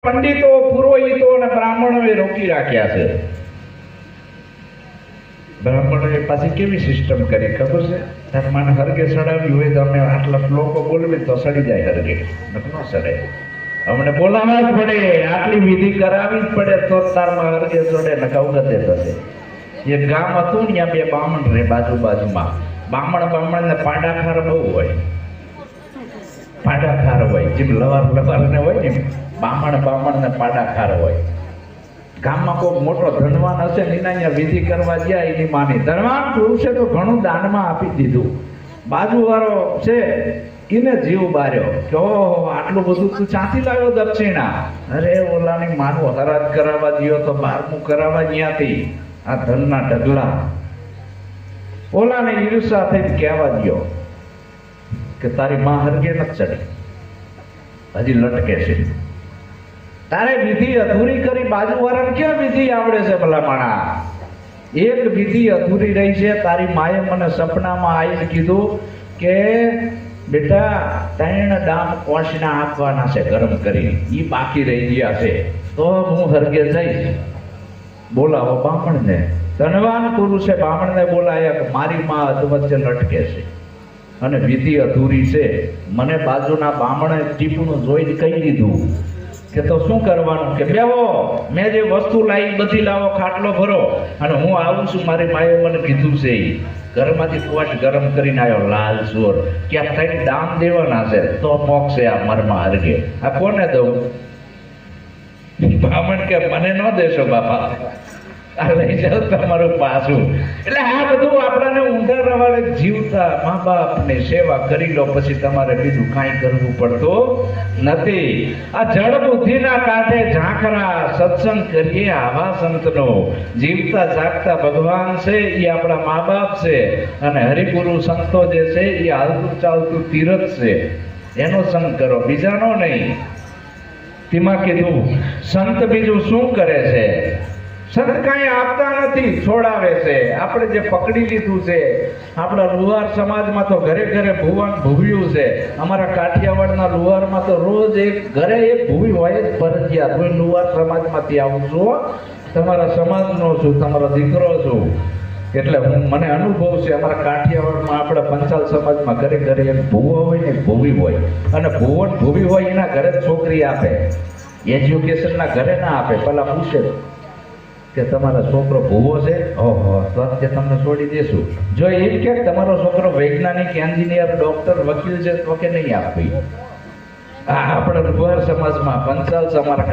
પંડિતો પુરોહિતો અને બ્રાહ્મણોએ રોકી રાખ્યા છે. બ્રાહ્મણોએ પાછી કેવી સિસ્ટમ કરી ખબર છે? તારમાને હરગે સડાવી હોય તો અમે આટલા લોકો બોલવી તો સડી જાય હરગે, ન સડે. અમને બોલાવવા જ પડે, આટલી વિધિ કરાવી જ પડે તો તારમાં હરગે સડે ને કવગતે થશે. એક ગામ હતું ને ત્યાં બે બામણ રે બાજુમાં. બામણ ને પાડાખાર બહુ હોય, પાડાખાર હોય, જેમ લવાર ને હોય ને બામણ ને પાડાખાર હોય. ગામમાં કોઈ મોટો ધનવાન હશે ને એના અહીંયા વિધિ કરવા ગયા એની માની. ધનવાન પુરુષે તો ઘણું દાનમાં આપી દીધું. બાજુવાળો છે એને જીવ બાર્યો કે ઓહો આટલું બધું તું ચાંથી લાવ્યો દક્ષિણા? અરે ઓલાની માનું હરાજ કરાવવા ગયો તો 12મું કરાવવા ત્યાંથી આ ધનના ઢગલા. ઓલાને ઈર્ષા થઈને કહેવા ગયો કે તારી માં હરગે નથી ચડી, હજી લટકે છે. તારે વિધિ અધૂરી કરી. બાજુવાળાને ક્યાં વિધિ આવડે છે ભલા માણા? એક વિધિ અધૂરી રહી છે. તારી માએ મને સપનામાં આવીને કીધું કે બેટા 3 ડામ કોશના આપવાના છે ગરમ કરી, ઈ બાકી રહી ગયા છે તો હું હરગે જઈશ. બોલાવો બામણને. ધનવાન પુરુષે બામણને બોલાયા કે મારી માં અધવચ્ચે લટકે છે અને વિધિ અધૂરી છે. મને બાજુના બામણે ટીપણું જોઈને કહી દીધું કે તો શું કરવાનું? કે બેહો, મેં જે વસ્તુ લાવી બધી લાવો, ખાટલો ભરો અને હું આવું છું. મારી માએ મને કીધું છે. ઘરમાંથી કોશ ગરમ કરીને આવ્યો લાલ ચોર. ક્યાં 3 દામ દેવાના છે તો મોક્ષે આ મરમાં હરગે. આ કોને દઉં? બામણ કે મને ન દેશો બાપા, આ લઈ જાઓ તમારું પાછું. એટલે આ બધું આપણાને ઊંધા રવાડે જીવતા મા બાપની સેવા કરી લો, પછી તમારે બીજું કાંઈ કરવું પડતું નથી. આ જળ બુદ્ધિના કાંઠે ઝાંખરા સત્સંગ કરીએ આવા સંતનો. જીવતા જાગતા ભગવાન છે એ આપણા મા બાપ છે અને હરિગુરુ સંતો જે છે એ હાલતું ચાલતું તીરથ છે. એનો સંગ કરો, બીજાનો નહીં. તેમાં કીધું સંત બીજું શું કરે છે? સંત કાંઈ આપતા નથી, છોડાવે છે. આપણે જે પકડી લીધું છે, આપણા લુહાર સમાજમાં તો ઘરે ઘરે ભુવન ભૂવ્યું છે. અમારા કાઠિયાવાડના લુહારમાં તો રોજ એક ઘરે એક ભૂવી હોય જ ફરજિયાત. હું લુહાર સમાજમાંથી આવું છું, તમારા સમાજનો છું, તમારો દીકરો છું. એટલે મને અનુભવ છે. અમારા કાઠિયાવાડમાં આપણા પંચાલ સમાજમાં ઘરે ઘરે એક ભૂવો હોય ને એક ભૂવી હોય, અને ભુવન ભૂવી હોય એના ઘરે છોકરી આપે. એજ્યુકેશનના ઘરે ના આપે. પહેલા પૂછે કે તમારો છોકરો ભૂવો છે, ઓહો તો તે તમને છોડી દેશું. જો એમ કે તમારો છોકરો વૈજ્ઞાનિક, એન્જિનિયર, ડોક્ટર, વકીલ છે તો કે નહીં આપવી. આ આપણા લુહાર સમાજમાં પંચાલ અમારા